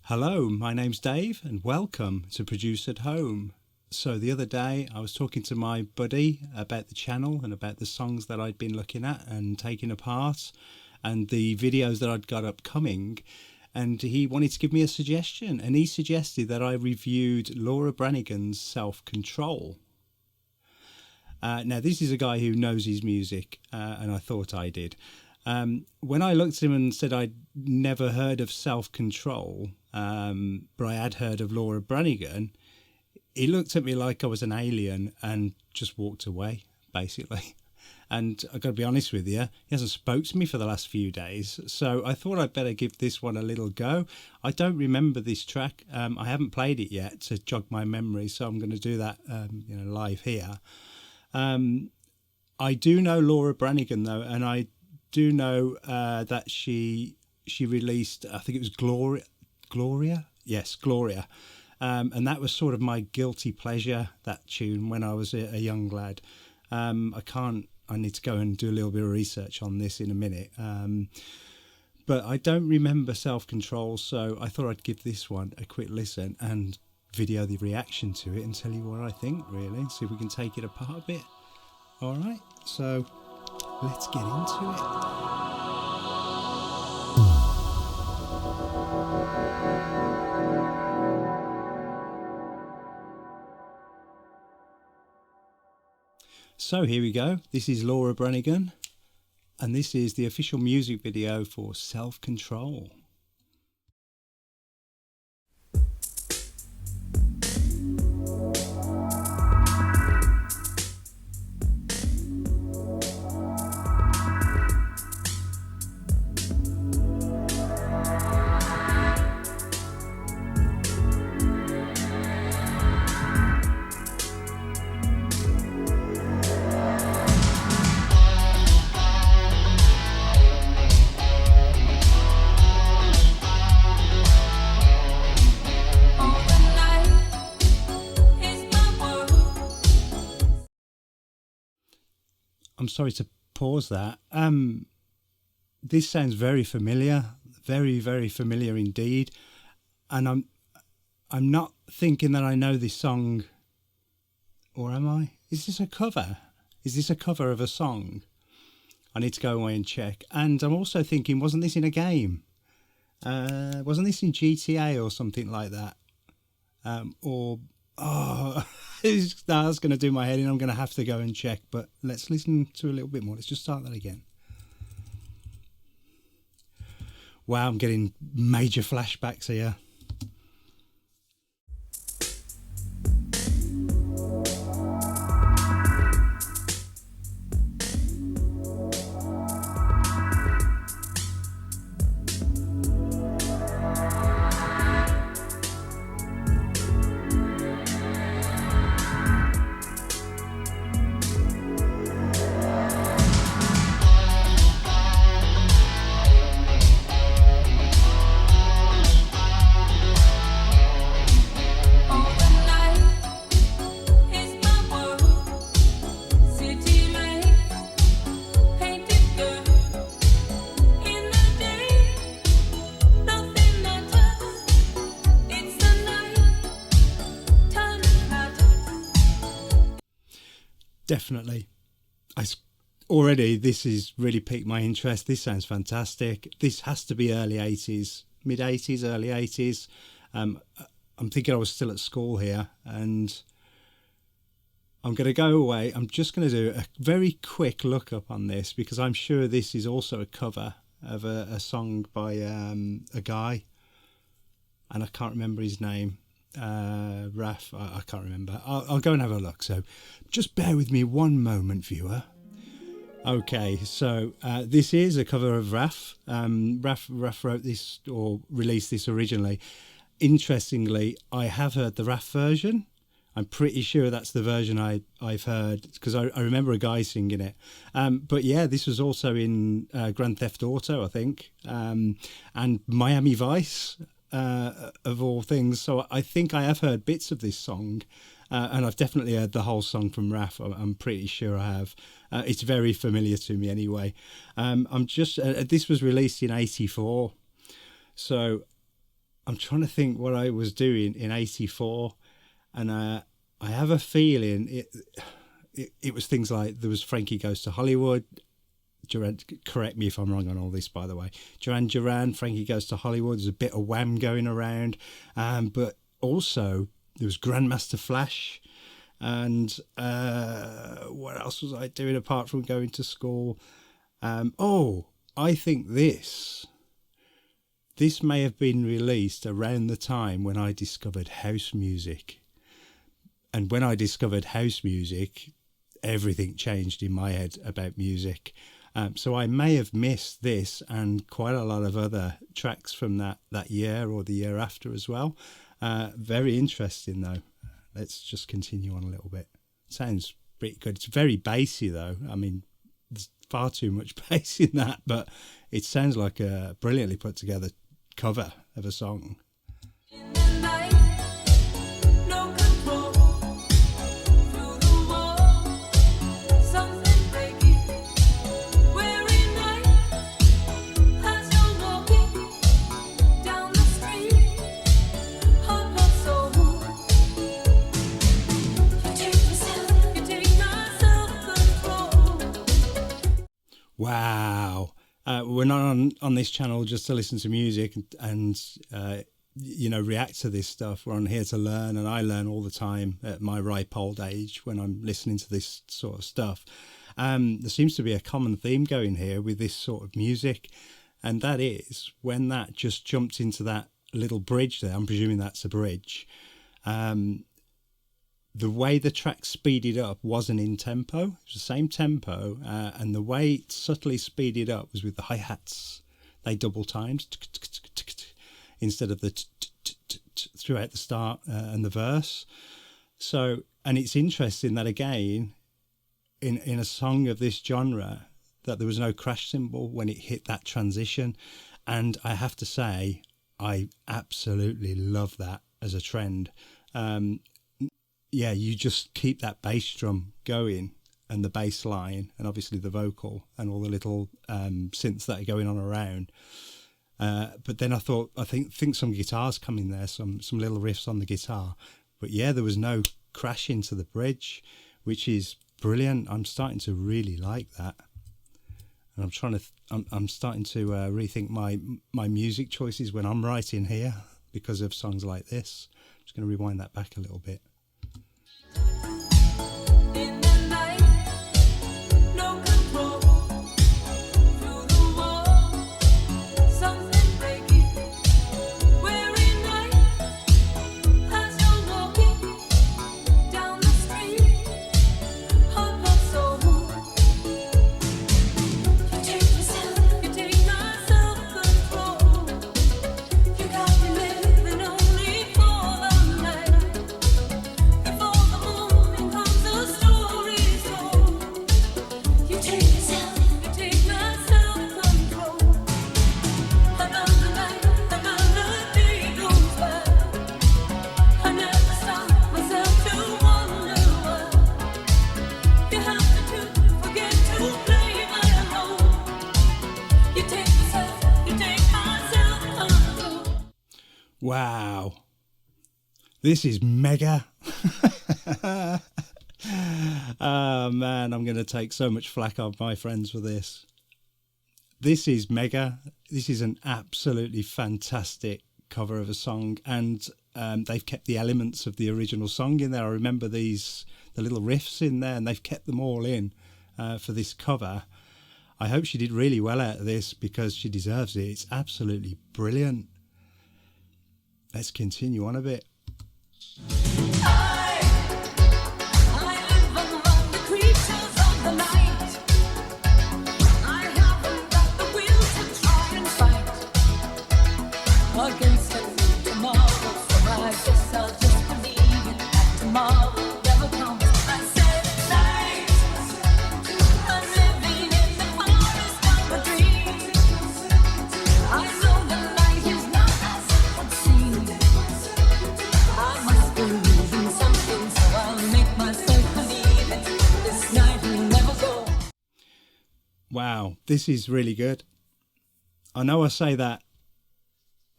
Hello, my name's Dave and welcome to Produce at Home. So the other day I was talking to my buddy about the channel and about the songs that I'd been looking at and taking apart and the videos that I'd got upcoming, and he wanted to give me a suggestion, and he suggested that I reviewed Laura Branigan's Self-Control. Now this is a guy who knows his music, and I thought I did. When I looked at him and said I'd never heard of Self-Control, but I had heard of Laura Branigan, he looked at me like I was an alien and just walked away, basically. And I've got to be honest with you, he hasn't spoke to me for the last few days, so I thought I'd better give this one a little go. I don't remember this track. I haven't played it yet to jog my memory, so I'm going to do that live here. I do know Laura Branigan, though, and I do know that she released, I think it was Gloria? Yes, Gloria. And that was sort of my guilty pleasure, that tune, when I was a young lad. I need to go and do a little bit of research on this in a minute. But I don't remember Self-Control, so I thought I'd give this one a quick listen and video the reaction to it and tell you what I think, really. See if we can take it apart a bit. All right, so let's get into it. So here we go. This is Laura Branigan, and this is the official music video for Self-Control. I'm sorry to pause that. This sounds very familiar, very, very familiar indeed. And I'm not thinking that I know this song, or am I? Is this a cover? Is this a cover of a song? I need to go away and check. And I'm also thinking, wasn't this in a game? Wasn't this in GTA or something like that? That's going to do my head in. I'm going to have to go and check, but let's listen to a little bit more. Let's just start that again. Wow, I'm getting major flashbacks here. Definitely. Already this has really piqued my interest. This sounds fantastic. This has to be early 80s, mid 80s, early 80s. I'm thinking I was still at school here, and I'm going to go away. I'm just going to do a very quick look up on this, because I'm sure this is also a cover of a song by a guy, and I can't remember his name. Raf, I can't remember. I'll go and have a look, so just bear with me one moment, viewer. Okay, so this is a cover of Raf. Raf wrote this, or released this originally. Interestingly, I have heard the Raf version. I'm pretty sure that's the version I've heard, because I remember a guy singing it. But yeah, this was also in Grand Theft Auto, I think, and Miami Vice, of all things. So I think I have heard bits of this song, and I've definitely heard the whole song from Raf. I'm pretty sure I have. It's very familiar to me anyway. This was released in '84, so I'm trying to think what I was doing in '84, and I have a feeling it was things like there was Frankie Goes to Hollywood. Duran, correct me if I'm wrong on all this, by the way. Duran, Frankie Goes to Hollywood. There's a bit of Wham going around, but also there was Grandmaster Flash, and what else was I doing apart from going to school? I think this may have been released around the time when I discovered house music, and when I discovered house music, everything changed in my head about music. So I may have missed this and quite a lot of other tracks from that year or the year after as well. Very interesting though. Let's just continue on a little bit. Sounds pretty good. It's very bassy though. I mean, there's far too much bass in that, but it sounds like a brilliantly put together cover of a song. Wow. We're not on this channel just to listen to music and react to this stuff. We're on here to learn, and I learn all the time at my ripe old age when I'm listening to this sort of stuff. There seems to be a common theme going here with this sort of music, and that is when that just jumped into that little bridge there. I'm presuming that's a bridge. The way the track speeded up wasn't in tempo. It was the same tempo, and the way it subtly speeded up was with the hi-hats. They double timed instead of the throughout the start and the verse. So, and it's interesting that again, in a song of this genre, that there was no crash cymbal when it hit that transition. And I have to say, I absolutely love that as a trend. Yeah, you just keep that bass drum going and the bass line and obviously the vocal and all the little synths that are going on around. But then I think some guitars come in there, some little riffs on the guitar. But yeah, there was no crash into the bridge, which is brilliant. I'm starting to really like that. And I'm starting to rethink my music choices when I'm writing here because of songs like this. I'm just going to rewind that back a little bit. Wow, this is mega. Oh man, I'm going to take so much flack off my friends for this. This is mega. This is an absolutely fantastic cover of a song, and they've kept the elements of the original song in there. I remember the little riffs in there, and they've kept them all in for this cover. I hope she did really well out of this because she deserves it. It's absolutely brilliant. Let's continue on a bit. I live among the creatures of the night. I haven't got the will to try and fight against it tomorrow. So I guess I'll just believe it that tomorrow never comes. I said night. I'm living in the forest of a dream. I know the light is not as it would seem. I must be losing something, so I'll make myself believe it. This night will never go. Wow, this is really good. I know I say that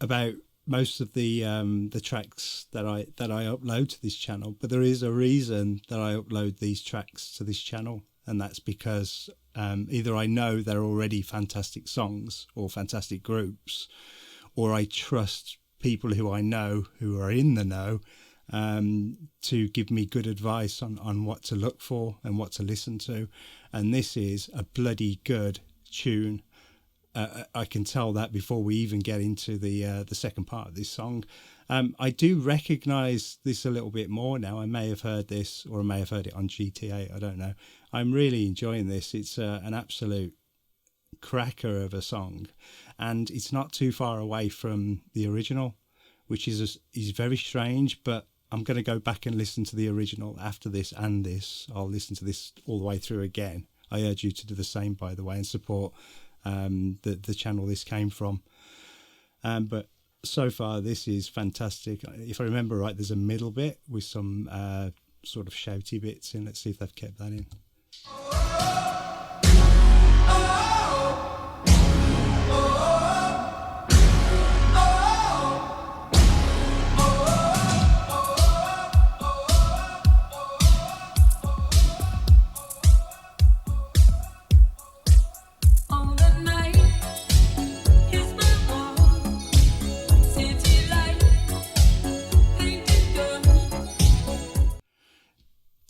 about most of the tracks that I upload to this channel, but there is a reason that I upload these tracks to this channel, and that's because either I know they're already fantastic songs or fantastic groups, or I trust people who I know who are in the know to give me good advice on what to look for and what to listen to. And this is a bloody good tune. I can tell that before we even get into the second part of this song. I do recognise this a little bit more now. I may have heard this, or I may have heard it on GTA. I don't know. I'm really enjoying this. It's an absolute cracker of a song, and it's not too far away from the original, which is very strange. But I'm going to go back and listen to the original after this and this. I'll listen to this all the way through again. I urge you to do the same, by the way, and support the channel this came from. But so far, this is fantastic. If I remember right, there's a middle bit with some sort of shouty bits in. Let's see if they've kept that in.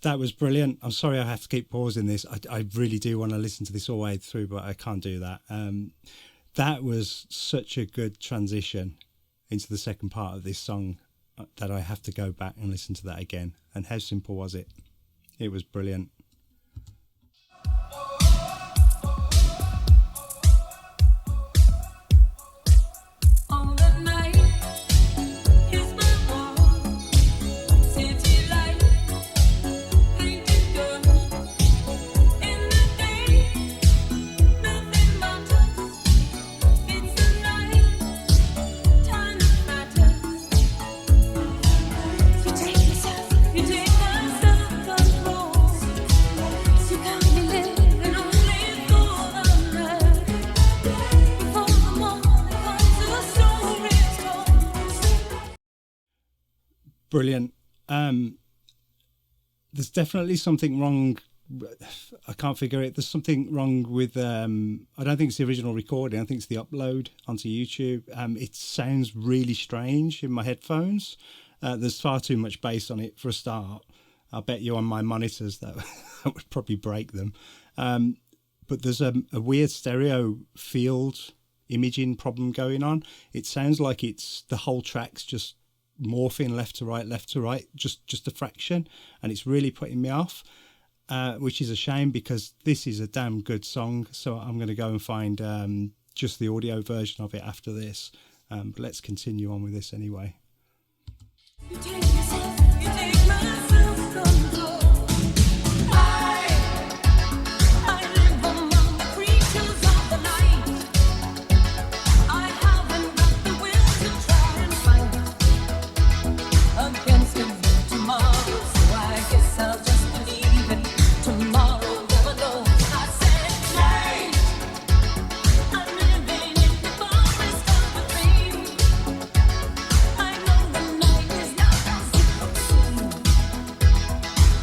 That was brilliant. I'm sorry I have to keep pausing this. I really do want to listen to this all the way through, but I can't do that. That was such a good transition into the second part of this song that I have to go back and listen to that again. And how simple was it? It was brilliant. Brilliant. There's definitely something wrong. I can't figure it. There's something wrong with, I don't think it's the original recording. I think it's the upload onto YouTube. It sounds really strange in my headphones. There's far too much bass on it for a start. I'll bet you on my monitors that would probably break them. But there's a weird stereo field imaging problem going on. It sounds like it's the whole track's just morphing left to right, just a fraction, and it's really putting me off, which is a shame because this is a damn good song. So I'm going to go and find just the audio version of it after this, but let's continue on with this anyway. You take yourself, you take my self-control. I live among the creatures of the night. I haven't got the will to try and fight against it tomorrow, so I guess I'll just believe it. Tomorrow never knows. I said tonight, I'm living in the forest of a dream. I know the night is not as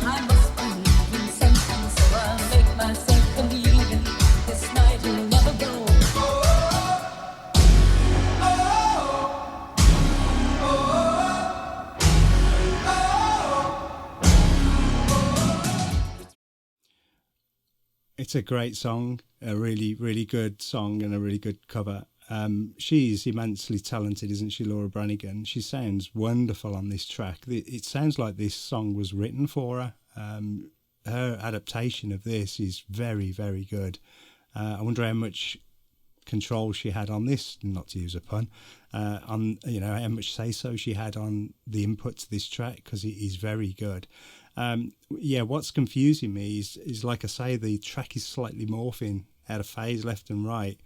I must believe in something, so I'll make myself believe it. This night will never go. It's a great song, a really, really good song and a really good cover. She's immensely talented, isn't she, Laura Branigan? She sounds wonderful on this track. It sounds like this song was written for her. Her adaptation of this is very, very good. I wonder how much control she had on this, not to use a pun, on, you know, how much say-so she had on the input to this track, because it is very good. Yeah, what's confusing me is like I say, the track is slightly morphing out of phase left and right,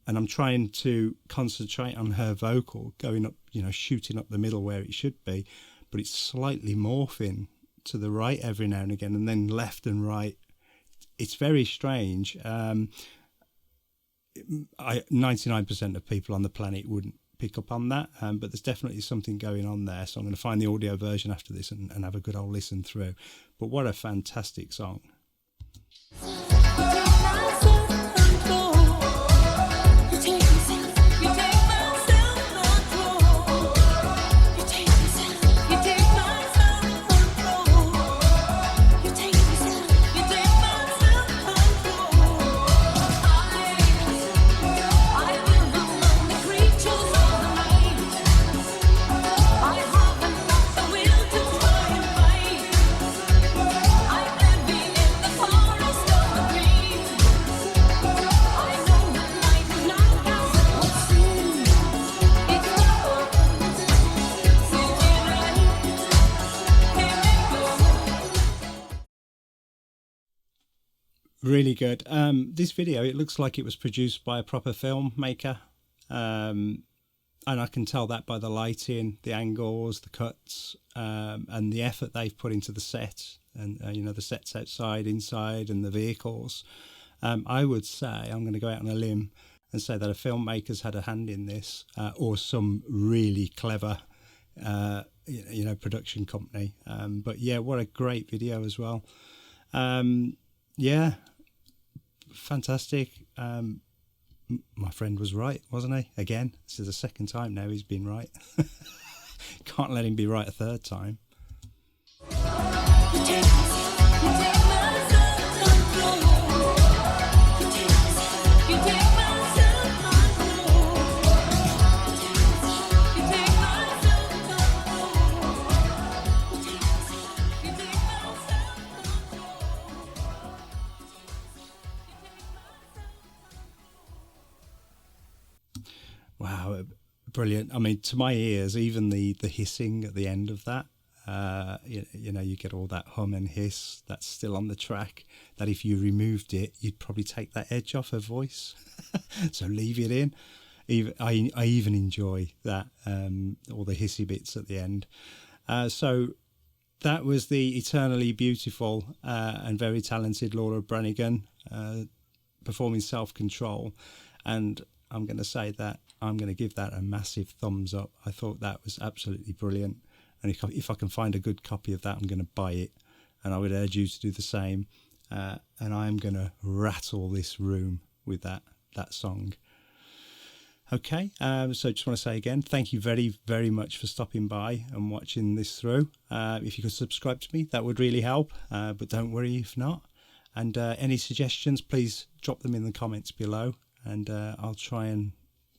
and I'm trying to concentrate on her vocal going up, you know, shooting up the middle where it should be, but it's slightly morphing to the right every now and again, and then left and right. It's very strange. 99% of people on the planet wouldn't pick up on that, but there's definitely something going on there. So I'm going to find the audio version after this and have a good old listen through. But what a fantastic song. Really good. This video, it looks like it was produced by a proper filmmaker, and I can tell that by the lighting, the angles, the cuts, and the effort they've put into the set, and you know, the sets outside, inside, and the vehicles. I would say, I'm going to go out on a limb and say that a filmmaker's had a hand in this, or some really clever you know, production company. But yeah, what a great video as well. Yeah, fantastic. My friend was right, wasn't he? Again, this is the second time now he's been right. Can't let him be right a third time. Wow, brilliant. I mean, to my ears, even the hissing at the end of that, you know, you get all that hum and hiss that's still on the track, that if you removed it, you'd probably take that edge off her voice. So leave it in. I even enjoy that, all the hissy bits at the end. So that was the eternally beautiful and very talented Laura Branigan performing Self-Control. And I'm going to say that I'm going to give that a massive thumbs up. I thought that was absolutely brilliant. And if I can find a good copy of that, I'm going to buy it. And I would urge you to do the same. And I'm going to rattle this room with that song. Okay, so just want to say again, thank you very, very much for stopping by and watching this through. If you could subscribe to me, that would really help. But don't worry if not. And any suggestions, please drop them in the comments below. And I'll try and,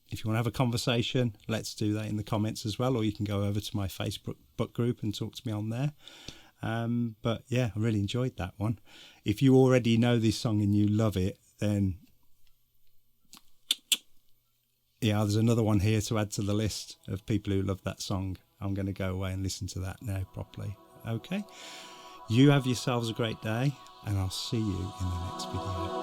if you want to have a conversation, let's do that in the comments as well. Or you can go over to my Facebook group and talk to me on there. But yeah, I really enjoyed that one. If you already know this song and you love it, then yeah, there's another one here to add to the list of people who love that song. I'm going to go away and listen to that now properly. Okay, you have yourselves a great day, and I'll see you in the next video.